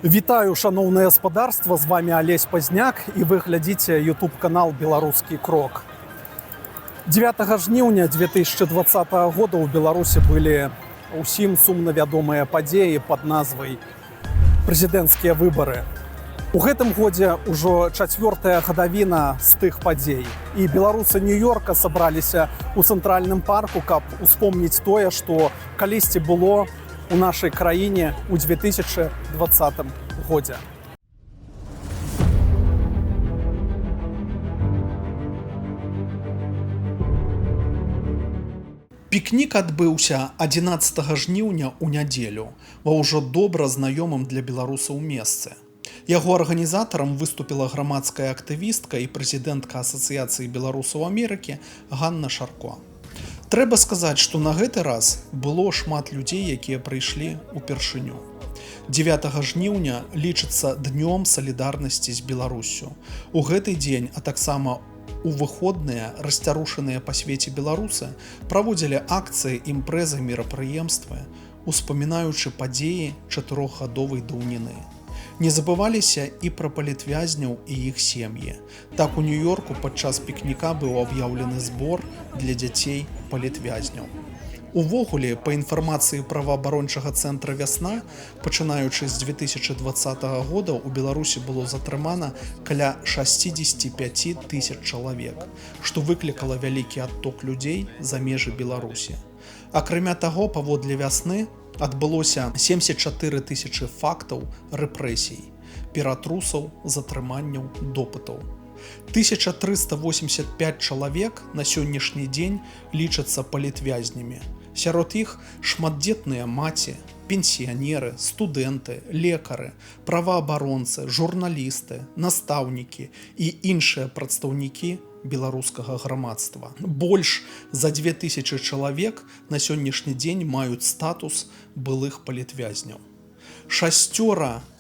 Вітаю, шановне господарство, з вами Олесь Пазняк і ви глядите YouTube-канал «Белорусский крок». 9 жніўня 2020 года ў Беларусі былі ўсім сумна вядомыя падзеі пад назвай «Прэзідэнцкія выбары». У гэтым годзе ўжо 4-я гадавіна з тых падзей. І беларусы Нью-Йорка сабраліся ў цэнтральным парку, каб успомніць тое, што калісьці было у нашай краіне ў 2020 годзе. Пікнік адбыўся 11 жніўня ў нядзелю ва ўжо добра знаёмым для беларусаў месцы. Яго арганізатарам выступіла грамадская актывістка і прэзідэнтка Асацыяцыі беларусаў Амерыкі Ганна Шарко. Трэба сказаць, што на гэты раз было шмат людзей, якія прыйшлі ўпершыню. 9 жніўня лічыцца днём салідарнасці з Беларуссю. У гэты дзень, а таксама у выходныя расцярушаныя па свеце беларусы праводзілі акцыі, імпрэзы, мерапрыемствы, успамінаючы падзеі 4гадовай даўніны. Не забываліся і пра палітвязняў і іх сем'і. Так у Нью-Йорку падчас пікніка быў аб'яўлены збор для дзяцей палітвязняў. Увогуле, па інфармацыі праваабарончага цэнтра «Вясна», пачынаючы з 2020 года у Беларусі было затрымана каля 65 000 чалавек, што выклікала вялікі адток людзей за межы Беларусі. Акрамя таго, паводле «Вясны» адбылося 74 000 фактаў рэпрэсій, ператрусаў, затрыманняў, допытаў. 1385 чалавек на сённяшні дзень лічацца палітвязнямі. Сярод іх шматдзетныя маці, пенсіянеры, студэнты, лекары, праваабаронцы, журналісты, настаўнікі і іншыя прадстаўнікі беларускага грамадства. Больш за 2000 чалавек на сённяшні дзень маюць статус былых палітвязняў. 6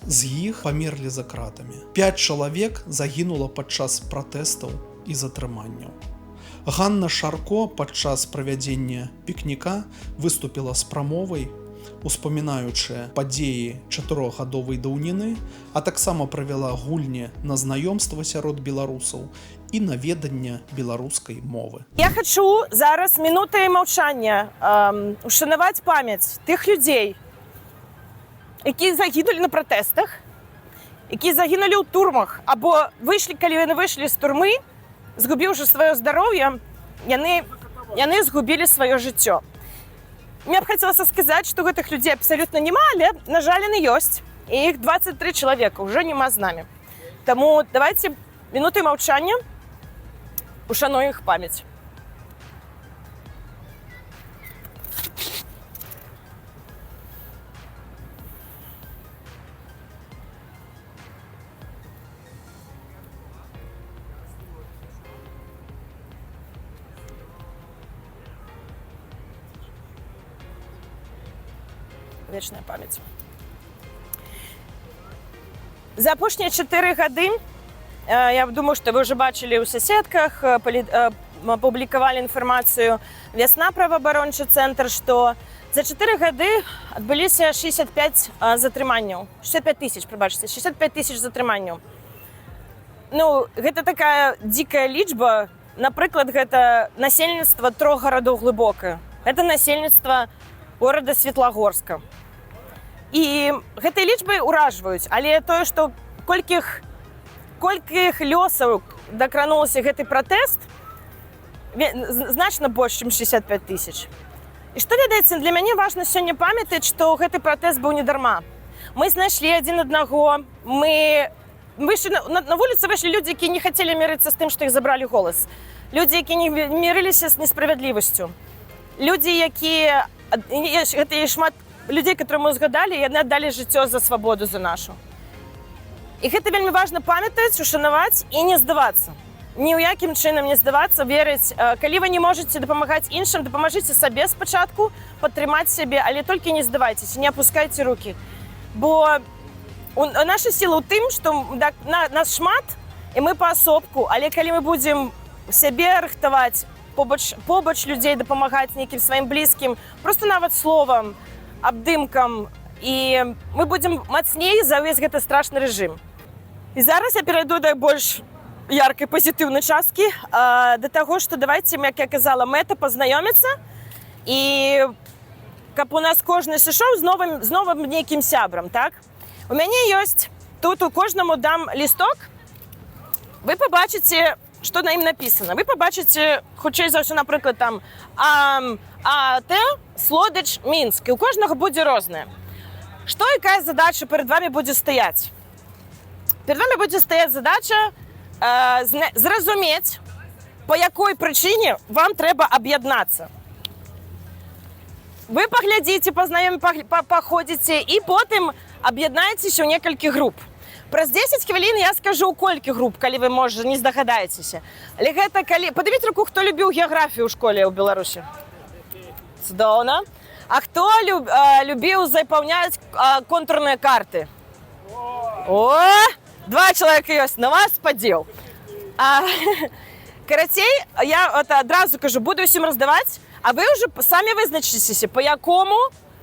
з іх памерлі за кратамі. 5 чалавек загінула падчас пратэстаў і затрыманняў. Ганна Шарко падчас правядзення пікніка выступіла з прамовай, успамінаючы падзеі 4гадовай даўніны, а таксама правяла гульні на знаёмства сярод беларусаў і наведання беларускай мовы. Я хочу зараз минутой маўчання ушанаваць памяць тых людзей, якія загінулі на пратэстах, якія загінулі ў турмах, або выйшлі, калі яны выйшлі з турмы, згубіўшы сваё здароўе, яны згубілі сваё жыццё. Мне б хацелася сказаць, што гэтых людзей абсалютна няма, але, на жаль, яны ёсць. І іх 23 чалавека ўжо няма з намі. Таму давайце минутай маўчання ушануем іх памяць. Вечная памяць. За апошнія 4 гады, я думаю, што вы ўжо бачылі ў суседках, апублікавалі інфармацыю «Вясна» праваабарончы цэнтр, што за 4 гады адбыліся 65 затрыманняў. 65 000, прабачце, 65 000 затрыманняў. Ну, гэта такая дзікая лічба. Напрыклад, гэта насельніцтва 3 гарадоў глыбока. Гэта насельніцтва горада Светлагорска. І гэтыя лічбы ўражваюць, але тое, што колькіх лёсаў дакранулася гэты пратэст, значна больш, чым 65 000. І што, ведаеце, для мяне важна сёння памятаць, што гэты пратэст быў не дарма. Мы знайшлі адзін аднаго, мы выйшлі на вуліцу, выйшлі людзі, якія не хацелі мірыцца з тым, што іх забралі голас. Людзі, якія не мірыліся з несправядлівасцю. Людзі, якія гэта і шмат людзей, которые мы згадалі, яны аддалі жыццё за свабоду, за нашу. І гэта вельмі важна памятаць, ушанаваць і не здавацца. Ні ў якім чынам не здавацца, верыць. Калі вы не можаце дапамагаць іншым, дапамажыце сабе спачатку, падтрымаць сябе, але толькі не здавайцеся, не апускайце рукі. Бо наша сіла ў тым, што нас шмат, і мы паасобку, але калі мы будзем сябе рыхтаваць, побач людзей дапамагаць нейкім сваім блізкім, просто нават словам, абдымкам, і мы будзем мацней за ўвесь гэты страшны рэжым. І зараз я перайду да больш яркай пазітыўнай часткі, да таго, што давайце, як я казала, мэта пазнаёміцца, і каб у нас кожны сышоў з новым нейкім сябрам, так? У мяне ёсць, тут у кожнаму дам лісток, вы пабачыце, што на ім напісана. Вы пабачыце, хутчэй за ўсё, напрыклад, там АТ, Слодыч, Мінск, і у кожнага будзе рознае. Што, якая задача перед вами будзе стаяць? Перед вами будзе стаяць задача зразумець, по якой прычыне вам трэба аб'яднацца. Вы паглядзіце, паходзіце і потым аб'яднаецеся ў некалькі груп. Праз 10 хвілін я скажу, колькі груп, калі вы, можа, не здагадаецеся. Але гэта калі... Падавіце руку, хто любіў геаграфію ў школе ў Беларусі. Цудоўна. А хто любіў запаўняць контурныя карты? О, 2 чалавека ёсць, на вас спадзеў. Карацей, я адразу кажу, буду ўсім раздаваць, а вы ўжо самі вызначыцеся, по якому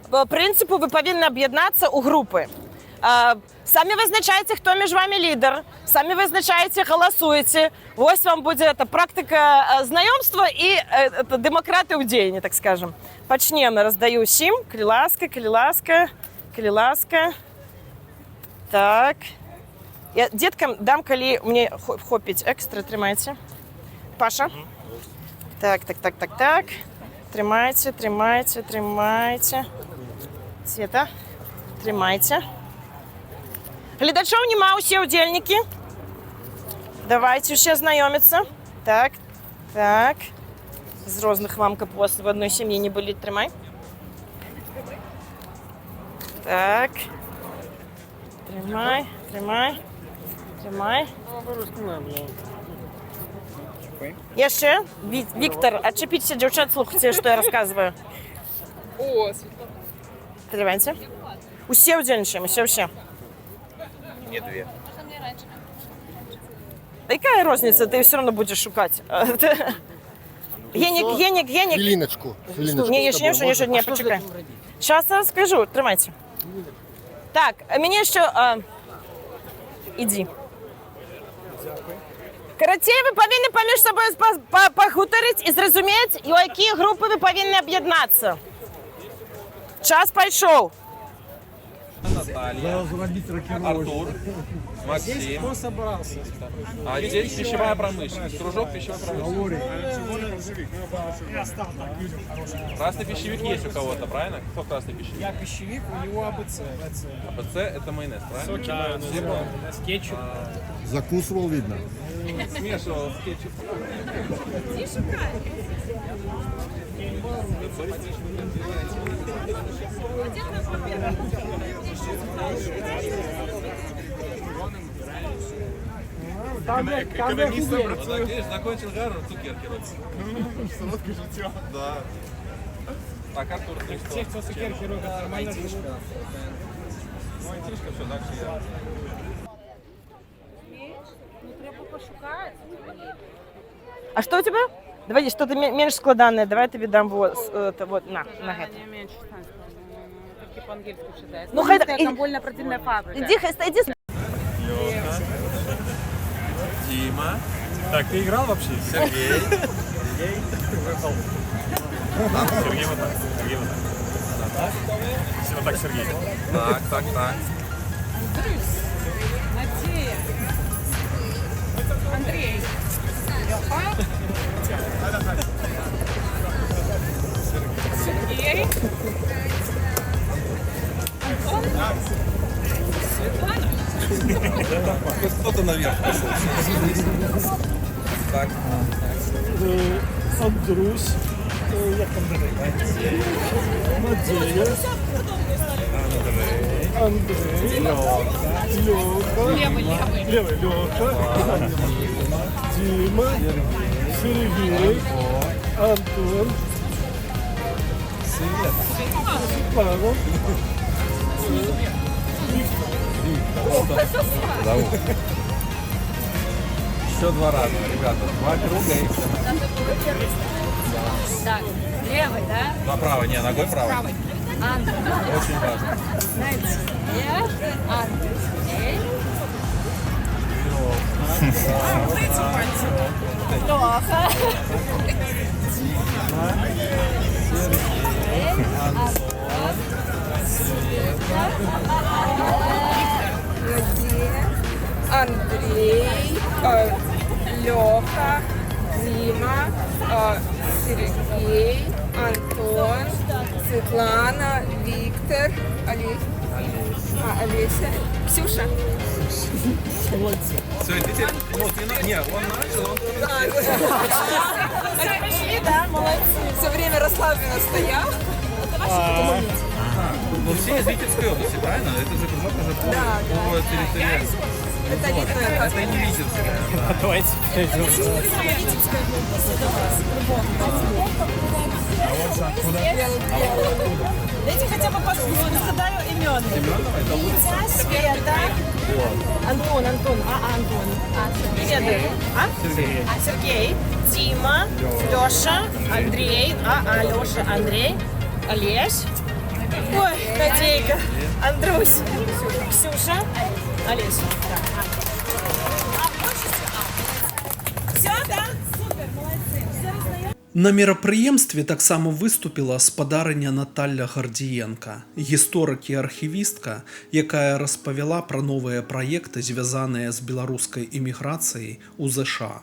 прынцыпу вы павінны аб'яднацца ў групы. Самі вызначаеце, хто між вами лідар, самі вызначаеце, галасуеце. Вось вам будзе практыка знаёмства і дэмакраты ў дзеянні, так скажем. Пачнем, раздаю ўсім. Калі ласка, калі ласка, калі ласка. Так. Я деткам дам, калі мне хопіць экстра, трымайце. Паша. Так. Трымайце. Света, трымайце. Гледачоў няма, усе ўдзельнікі. Давайце ўсе знаёміцца. Так. З розных вам, каб у вас в адной сям'і не былі, трымай. Так. Трымай. Яшчэ? Віктор, адчапіцеся, дзяўчат, слухайце, што я расказваю. О, Светлана. Трымайце. Усе ўдзельнічаем, усе. Не 2. Якая розніца, ты все равно будешь шукать. Генік. Хвилиночку. Не, еще не, почекай. Сейчас расскажу, тримайте. Так, мені ще... Іди. Карацей, ви повинні поміж собою погутарити і зрозуміти, у які групи ви повинні об'єднатися. Час пішов. Наталья, Артур, Максим. Кто собрался? А здесь пищевая промышленность. Кружок пищевой промышленности. Красный пищевик есть у кого-то, правильно? Кто красный пищевик? Я пищевик, у него АБЦ. АБЦ это майонез, правильно? Соки, майонез, кетчуп. Закусывал, видно. Смешивал с кетчупом. Видишь, закончил Гарвард, цукерки. Солодке життя. Да. Так, Артур, ты что? Те, кто цукерки робят, нормально живут. Ну, айтишка, все, дальше я. А что у тебя? Давай, что-то меньше складанное. Давай я тебе дам вот, на это. Не меньше только по-английски читается. Ну, Конвольно-противная фабрика. Иди. Дима. Так, ты играл вообще? Сергей. Выпал. Сергей вот так. Все вот так, Сергей. Так. Надея. Андрей. Сергей. Кто-то наверх пошел. Так. Андрусь. Як там Надея. Андрей. Левый. Леха. Дима. Сергей. Антон. Павел. Еще 2 раза, ребята. 2 круга и все. Так, левый, да? Направо, не, ногой правой. Очень важно. Андрей, Леха, Дима, Сергей, Антон, Светлана, Виктор, Олеся, Ксюша. Все, идите. Вот, не, он начал, он Пошли, да, молодцы. Все время расслабленно стоял. Ну, все из Витебской области, правильно? Это же кружок уже по территории. Это не знаю, Это не Витебская. Давайте. Дайте хотя бы загадаю имен. Витя, Света, Антон, Антон. Федор, Сергей, Дима, Леша, Андрей, Леша, Андрей, Олесь, ой, Надейка, Андрусь, Ксюша, Олесь. Все, да? Супер, молодцы. Все раздаем. На мерапрыемстве таксама выступіла спадарыня Наталья Гардзіенка, гісторык і архівістка, якая распавяла пра новыя праекты, звязаныя з беларускай эміграцыяй у ЗША.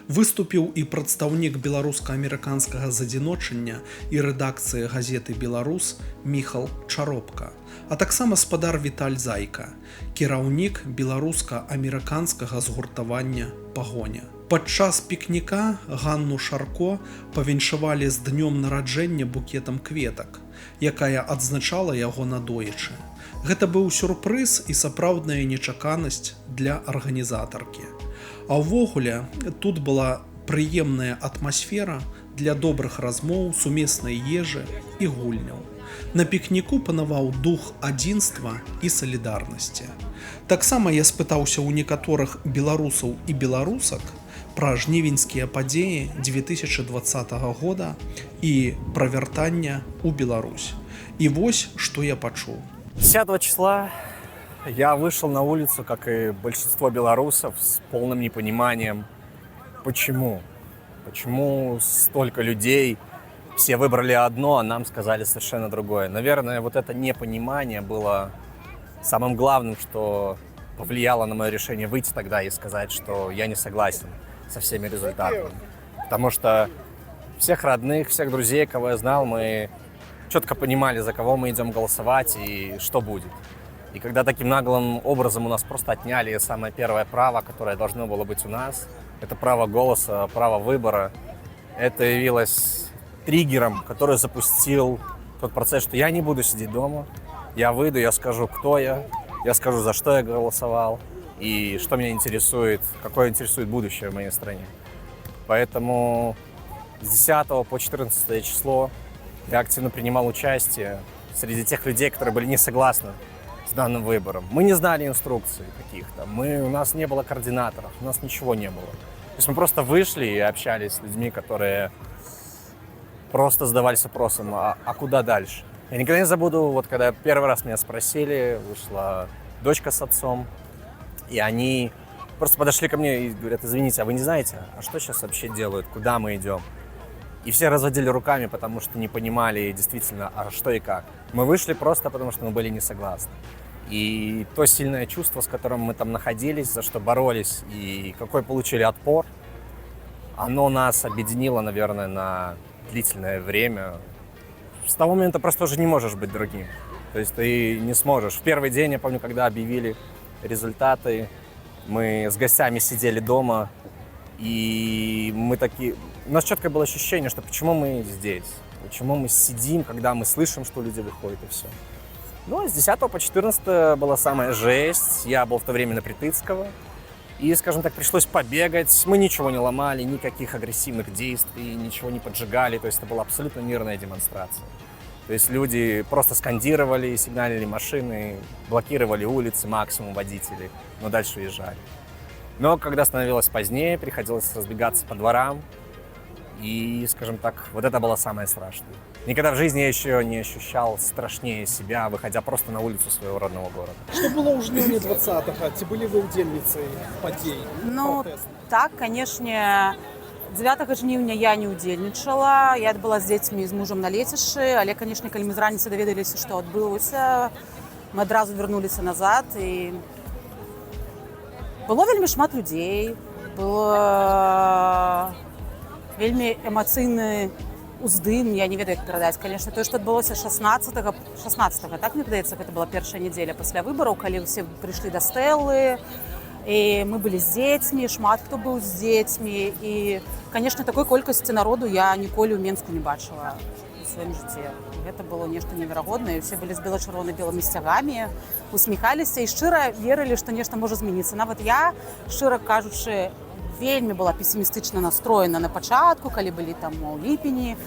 Выступіў і прадстаўнік беларуска-амерыканскага задзіночання і рэдакцыі газеты «Беларус» Міхал Чаропка, а таксама спадар Віталь Зайка, кіраўнік беларуска-амерыканскага згуртавання «Пагоня». Падчас пікніка Ганну Шарко павіншавалі з днём нараджэння букетам кветак, якая адзначала яго надоечы. Гэта быў сюрпрыз і сапраўдная нечаканасць для арганізатаркі. А ўвогуле, тут была прыемная атмасфера для добрых размоў, сумеснай ежы і гульняў. На пікніку панаваў дух адзінства і салідарнасці. Таксама я спытаўся ў некаторых беларусаў і беларусак пра жнівеньскія падзеі 2020 года і пра вяртанне ў Беларусь. І вось, што я пачуў. 10 числа я вышел на улицу, как и большинство белорусов, с полным непониманием, почему. Почему столько людей, все выбрали одно, а нам сказали совершенно другое. Наверное, вот это непонимание было самым главным, что повлияло на мое решение выйти тогда и сказать, что я не согласен со всеми результатами. Потому что всех родных, всех друзей, кого я знал, мы четко понимали, за кого мы идем голосовать и что будет. И когда таким наглым образом у нас просто отняли самое первое право, которое должно было быть у нас, это право голоса, право выбора, это явилось триггером, который запустил тот процесс, что я не буду сидеть дома, я выйду, я скажу, кто я скажу, за что я голосовал и что меня интересует, какое интересует будущее в моей стране. Поэтому с 10 по 14 число я активно принимал участие среди тех людей, которые были не согласны с данным выбором. Мы не знали инструкций каких-то, у нас не было координаторов, у нас ничего не было. То есть мы просто вышли и общались с людьми, которые просто задавались вопросом, а куда дальше? Я никогда не забуду, вот когда первый раз меня спросили, вышла дочка с отцом, и они просто подошли ко мне и говорят, извините, а вы не знаете, а что сейчас вообще делают, куда мы идем? И все разводили руками, потому что не понимали действительно, а что и как. Мы вышли просто потому, что мы были не согласны. И то сильное чувство, с которым мы там находились, за что боролись и какой получили отпор, оно нас объединило, наверное, на длительное время. С того момента просто уже не можешь быть другим. То есть ты не сможешь. В первый день, я помню, когда объявили результаты, мы с гостями сидели дома, и мы такие... У нас четкое было ощущение, что почему мы здесь, почему мы сидим, когда мы слышим, что люди выходят, и все. Ну, а с 10 по 14 была самая жесть. Я был в то время на Притыцкого. И, скажем так, пришлось побегать. Мы ничего не ломали, никаких агрессивных действий, ничего не поджигали. То есть это была абсолютно мирная демонстрация. То есть люди просто скандировали, сигналили машины, блокировали улицы, максимум водителей, но дальше уезжали. Но когда становилось позднее, приходилось разбегаться по дворам. И, скажем так, вот это было самое страшное. Никогда в жизни я еще не ощущал страшнее себя, выходя просто на улицу своего родного города. Что было у жніўня 20-го? Ці былі вы удзельніцай падзей? Ну, пратэсных? так, конечно, 9 жніўня я не удзельнічала. Я была з дзецьмі і з мужам на лецішчы, але, конечно, калі мы з раніцы даведаліся, што адбылося, мы адразу вярнуліся назад. І было вельмі шмат людзей, было вельмі эмацыйны уздым, я не ведаю, як перадаць. Конечно, тое, што адбылося 16-го, так мне падаецца, гэта была першая нядзеля пасля выбараў, калі ўсе прыйшлі да стэлы, і мы былі з дзецьмі, шмат хто быў з дзецьмі, і, конечно, такой колькасці народу я ніколі ў Менску не бачыла у сваім жыцці. Гэта было нешта неверагоднае, усе былі з бела-чырвона-белымі сцягамі, усміхаліся і шчыра верылі, што нешта можа змяніцца. Нават я, шчыра кажучы, вельмі была песімістычна настроена на пачатку, калі былі там у ліпені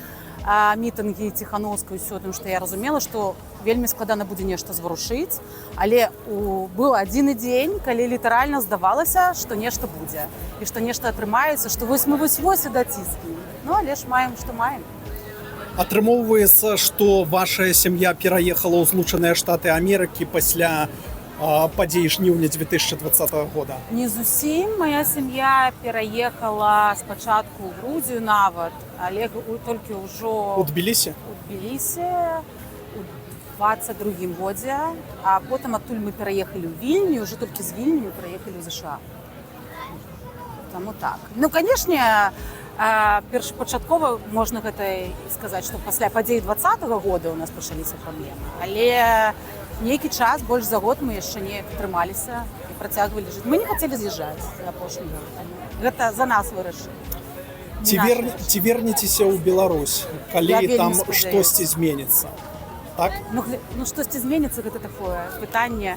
мітынгі Ціхановскай, усё, тому што я разумела, што вельмі складана будзе нешта зварушыць, але быў адзіны дзень, калі літаральна здавалася, што нешта будзе і што нешта атрымаецца, што вось мы вось-вось і даціснем. Ну, але ж маем, што маем. Атрымоўваецца, што ваша сям'я пераехала ў Злучаныя Штаты Амерыкі пасля падзей жніўня 2020 года? Не зусім. Моя сям'я пераехала спачатку ў Грузію нават, але толькі ўжо У Тбілісі? У Тбілісі у 22-м годзе, а потым адтуль мы пераехалі ў Вільню, ўжо толькі з Вільні мы пераехалі ў ЗША. Таму так. Ну, канешне, першапачаткова можна гэта сказаць, што пасля падзей 20-го года ў нас пачаліся праблемы, але нейкі час, больш за год мы яшчэ неяк трымаліся і працягвалі жыць. Мы не хацелі з'язджаць апошні год. Гэта за нас вырашылі. Ці вернецеся ў Беларусь, калі там штосьці зменіцца? Так? Ну, штосьці зменіцца, гэта такое пытанне.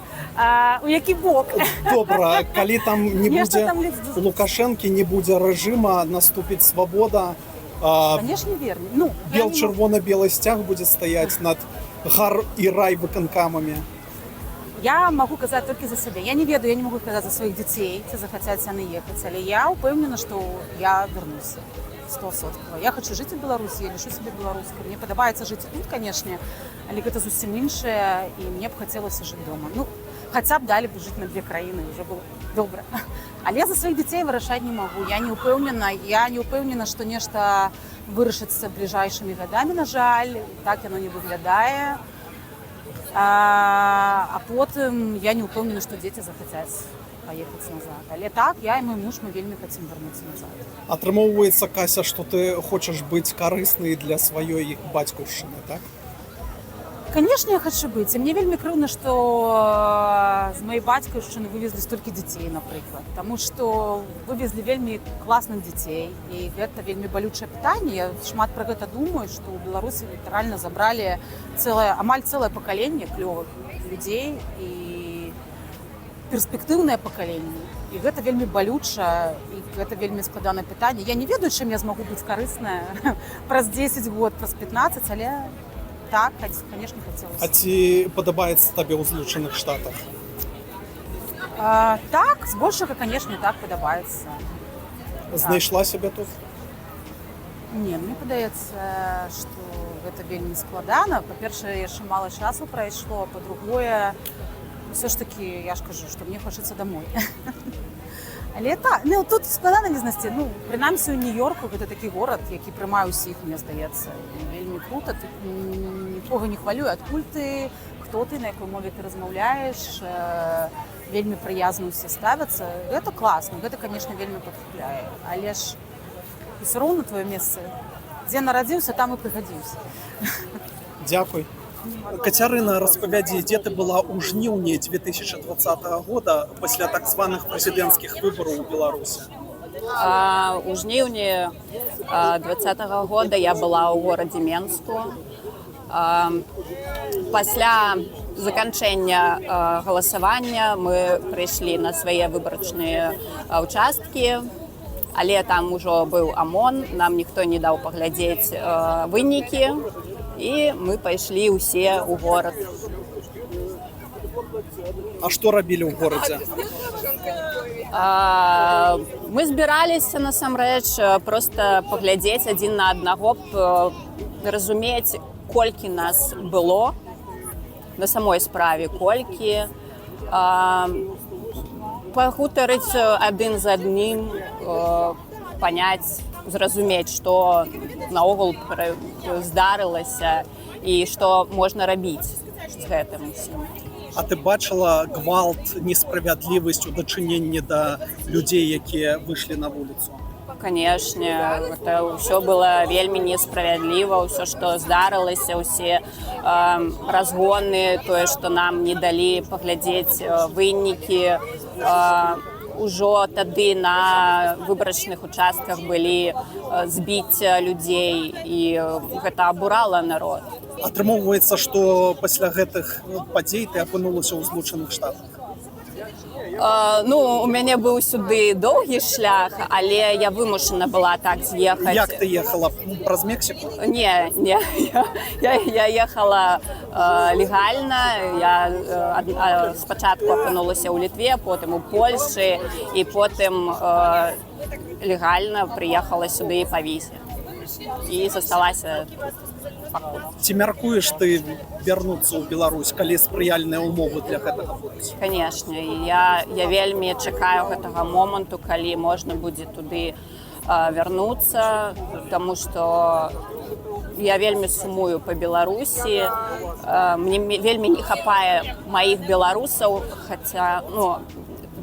У які бок? Добра, калі там не будзе Лукашэнкі, не будзе рэжыма, наступіць свабода, Конечно, верно. Ну, чырвона-белы сцяг будзе стаяць над гар і рай выканкамамі. Я могу казаць толькі за сябе. Я не ведаю, я не могу казаць за сваіх дзяцей, ці захацяць яны ехаць, але я ўпэўнена, што я вярнуся. 100%. Я хочу жыць у Беларусі, я лішу сябе беларускай. Мне падабаецца жыць тут, канешне, але гэта зусім іншае, і мне б хацелася жыць дома. Ну, хаця б далі б жыць на 2 краіны, ўжо было добра. Але за сваіх дзяцей вырашаць не магу. Я не ўпэўнена, што нешта вырашыцца бліжэйшымі гадамі, на жаль, так яно не выглядае. А потым я не ўпэўнена, што дзеці захацяць паехаць назад. Але так, я і мой муж, мы вельмі хацім вярнуцца назад. Атрымоўваецца, Кася, што ты хочаш быць карыснай для сваёй бацькаўшчыны, так? Конечно, я хочу быць. І мне вельмі крыўна, што з маёй бацькаўшчыны вывезлі столькі дзяцей, напрыклад. Таму што вывезлі вельмі класных дзяцей. І гэта вельмі балючае пытанне. Я шмат пра гэта думаю, што ў Беларусі літаральна забралі амаль цэлае пакаленне клёвых людзей і перспектыўнае пакаленне. І гэта вельмі балюча, і гэта вельмі складанае пытанне. Я не ведаю, чым я змагу быць карысная праз 10 год, праз 15, але так, конечно, хацелася. А ці падабаецца табе ў Злучаных Штатах? Так, збольшага, конечно, так падабаецца. Знайшла сябе тут? Не, мне падаецца, што гэта вельмі складана. Па-першае, яшчэ мала часу прайшло, а па-другое, все ж таки, я ж кажу, што мне хочацца домой. Але так, ну, тут складана не знайсці. Ну, прынамсі, у Нью-Йорку гэта такі горад, які прымае ўсіх, мне здаецца. Вельмі крута, тут нікога не хвалюе, адкуль ты, хто ты, на якой мове ты размаўляеш, вельмі прыязна ўсе ставяцца. Гэта класна, гэта, конечно, вельмі падкупляе. Але ж ўсё роўна твоё месца. Дзе нарадзіўся, там і прыгадзіўся. Дзякуй. Кацярына, распавядзі, дзе ты была ў жніўні 2020 года пасля так званых прэзідэнцкіх выбараў у Беларусі? У жніўні 2020 года я была ў горадзе Менску. Пасля заканчэння галасавання мы прыйшлі на свае выбарачныя ўчасткі, але там ужо быў АМОН, нам ніхто не даў паглядзець вынікі, і мы пайшлі ўсе ў горад. А што рабілі ў горадзе? Мы збіраліся, насамрэч, проста паглядзець адзін на аднаго, разумець, колькі нас было на самой справе, колькі, пагутарыць адзін з адным, паняць, зразумець, што наогул здарылася і што можна рабіць з гэтым усім. А ты бачыла гвалт, несправядлівасць у дачыненні да людзей, якія выйшлі на вуліцу? Канешне, гэта ўсё было вельмі несправядліва, ўсё, што здарылася, усе разгоны, тое, што нам не далі паглядзець вынікі. Ужо тады на выбарачных участках былі збіцця людзей, і гэта абурала народ. Атрымоўваецца, што пасля гэтых падзей ты апынулася ў Злучаных Штатах? У мяне быў сюды доўгі шлях, але я вымушана была так з'ехаць. Як ты ехала? Праз Мексіку? Не, я ехала легальна. Я спачатку апынулася ў Літве, потым у Польшы, і потым легальна прыехала сюды па візе. І засталася пакуль. Ці мяркуеш ты вярнуцца ў Беларусь, калі спрыяльныя ўмовы для гэтага будуць? Канешне, я вельмі чакаю гэтага моманту, калі можна будзе туды вярнуцца, таму што я вельмі сумую па Беларусі. Мне вельмі не хапае маіх беларусаў, хаця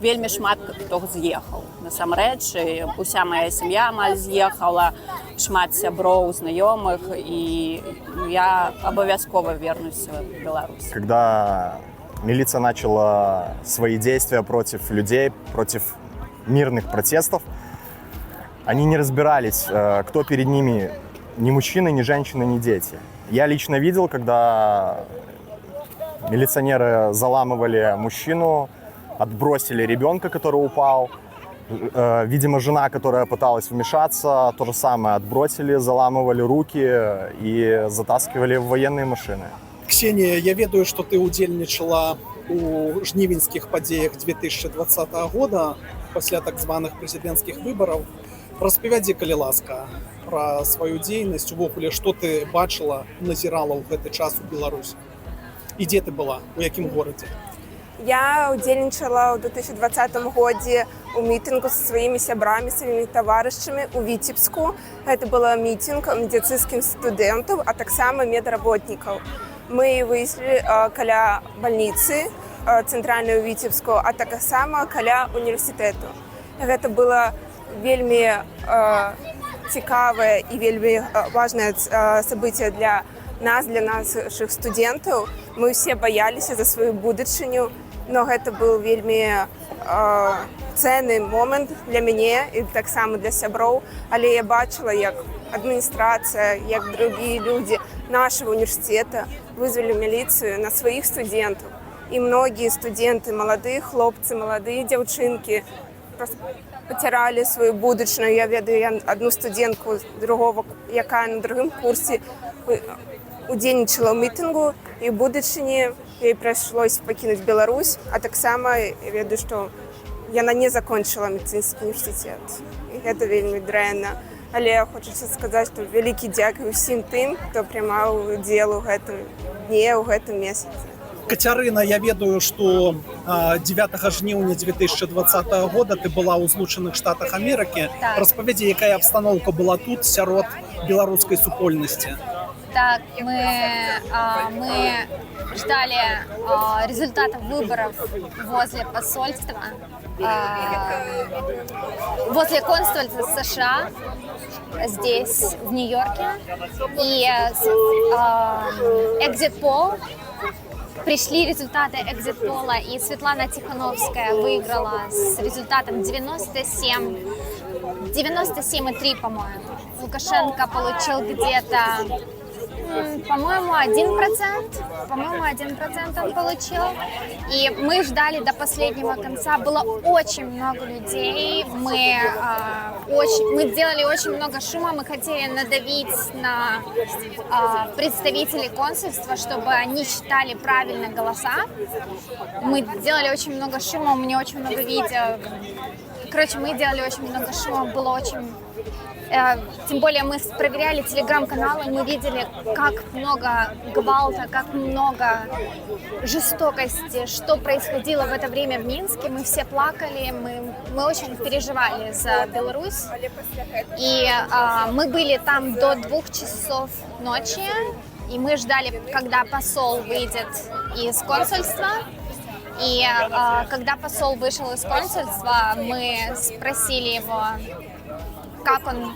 вельмі шмат хто з'ехаў. Насамрэч, уся моя сям'я амаль з'ехала, шмат сяброў, знаёмых, і я обовязково вернусь в Беларусь. Когда милиция начала свои действия против людей, против мирных протестов, они не разбирались, кто перед ними, ни мужчины, ни женщины, ни дети. Я лично видел, когда милиционеры заламывали мужчину, отбросили ребенка, который упал. Видимо, жена, которая пыталась вмешаться, то же самое, отбросили, заламывали руки и затаскивали в военные машины. Ксения, я ведаю, что ты удзельнічала у жнівеньскіх падзеях 2020 года пасля так званых прэзідэнцкіх выбараў. Распавядзі, калі ласка, пра сваю дзейнасць, увогуле, што ты бачыла, назірала ў гэты час у Беларусі? І дзе ты была, у якім горадзе? Я удзельнічала ў 2020 годзе у мітынгу са сваімі сябрамі, сваімі таварышамі ў Віцебску. Гэта был мітынг медыцынскіх студэнтаў, а таксама медработнікаў. Мы выйшлі каля бальніцы цэнтральнай у Віцебску, а таксама каля універсітэту. Гэта было вельмі цікавае і вельмі важнае событие для нас, для нашых студэнтаў. Мы ўсе баяліся за сваю будучыню, но гэта быў вельмі ценны момент для мяне і таксама для сяброў. Але я бачыла, як адміністрацыя, як другія людзі нашего універсітэта вызвалі міліцыю на сваіх студэнтаў. І многія студэнты, маладыя хлопцы, маладыя дзяўчынкі пацяралі сваю будучыню. Я ведаю адну студэнтку другого, якая на другім курсе удзельнічала ў мітынгу, і ў будучыні ёй прыйшлося пакінуць Беларусь, а таксама я ведаю, што яна не закончыла медыцынскі універсітэт. І гэта вельмі дрэнна. Але хочацца сказаць, што вялікі дзякуй усім тым, хто прымаў удзел у гэтым дне, у гэтым месяцы. Кацярына, я ведаю, што 9 жніўня 2020 года ты была ў Злучаных Штатах Амерыкі. Распавядзі, якая абстаноўка была тут сярод беларускай супольнасці? Так, мы ждали результатов выборов возле посольства, возле консульства США здесь, в Нью-Йорке. И экзит-пол, пришли результаты экзит-пола, и Светлана Тихановская выиграла с результатом 97,3, по-моему. Лукашенко получил где-то, по-моему, 1%. По-моему, 1% он получил. И мы ждали до последнего конца. Было очень много людей. Мы делали очень много шума. Мы хотели надавить на представителей консульства, чтобы они считали правильно голоса. Мы делали очень много шума. У меня очень много видео. Короче, мы делали очень много шума. Было очень Тем более мы проверяли телеграм-каналы, мы видели, как много гвалта, как много жестокости, что происходило в это время в Минске. Мы все плакали, мы очень переживали за Беларусь. И мы были там до 2 часов ночи, и мы ждали, когда посол выйдет из консульства. И когда посол вышел из консульства, мы спросили его, как он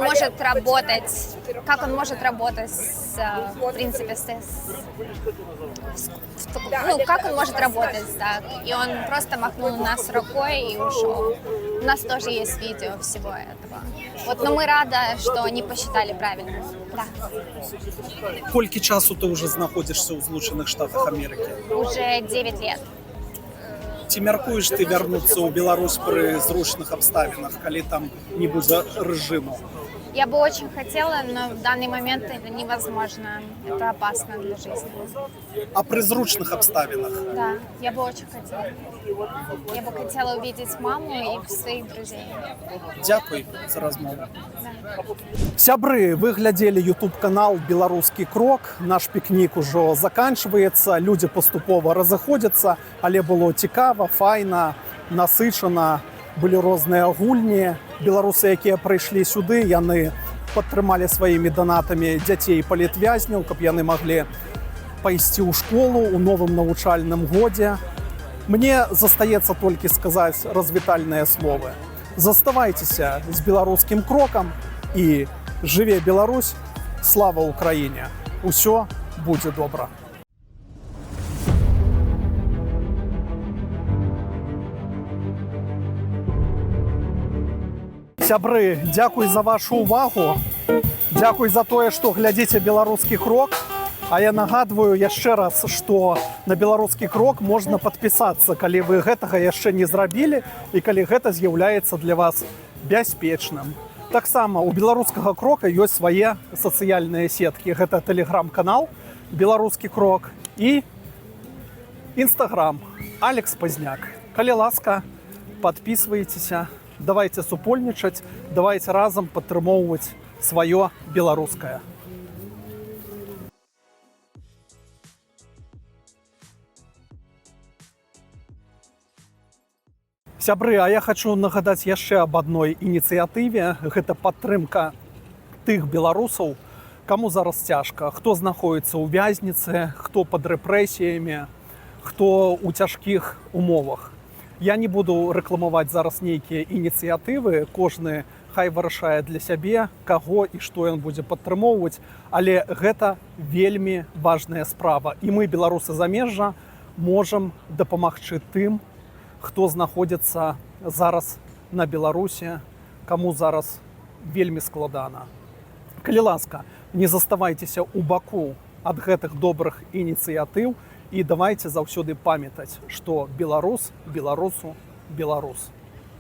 может работать, в принципе, как он может работать так. И он просто махнул нас рукой и ушел. У нас тоже есть видео всего этого. Вот, но мы рады, что они посчитали правильно. Да. Колькі часу ты уже знаходзішся ў Злучаных Штатах Амерыкі? Уже 9 лет. Ці мяркуеш ты вярнуцца ў Беларусь пры зручных абставінах, калі там не будзе рэжыму? Я бы очень хотела, но в данный момент это невозможно. Это опасно для жизни. А при зручных обставинах? Да, я бы очень хотела. Я бы хотела увидеть маму и своих друзей. Дякую за размову. Да. Сябры, вы глядели YouTube-канал «Беларускі крок». Наш пікнік ужо заканчивается, люди поступово разыходзяцца, але было цікава, файна, насычана. Былі розныя гульні. Беларусы, якія прыйшлі сюды, яны падтрымалі сваімі донатамі дзяцей палітвязняў, каб яны маглі пайсці ў школу ў новым навучальным годзе. Мне застаецца толькі сказаць развітальныя словы. Заставайцеся з беларускім крокам і жыве Беларусь, слава Украіне. Усё будзе добра. Сябры, дзякуй за вашу увагу. Дзякуй за тое, што глядзіце беларускі крок. А я нагадваю яшчэ раз, што на беларускі крок можна падпісацца, калі вы гэтага яшчэ не зрабілі і калі гэта з'яўляецца для вас бяспечным. Таксама у беларускага крока ёсць свае сацыяльныя сеткі. Гэта тэлеграм-канал «Беларускі крок» і Інстаграм Алекс Пазняк. Калі ласка, падпісвайцеся. Давайте супольнічаць, давайте разам падтрымоўваць сваё беларускае. Сябры, а я хочу нагадаць яшчэ аб адной ініцыятыве. Гэта падтрымка тых беларусаў, каму зараз цяжка, хто знаходіцца ў вязніцы, хто пад рэпрэсіямі, хто ў цяжкіх умовах. Я не буду рэкламаваць зараз нейкія ініцыятывы, кожны хай вырашае для сябе, каго і што ён будзе падтрымоўваць, але гэта вельмі важная справа. І мы, беларусы замежжа, можам дапамагчы тым, хто знаходзіцца зараз на Беларусі, каму зараз вельмі складана. Калі ласка, не заставайцеся ў баку ад гэтых добрых ініцыятыў, і давайте заўсёды памятаць, што беларус беларусу беларус.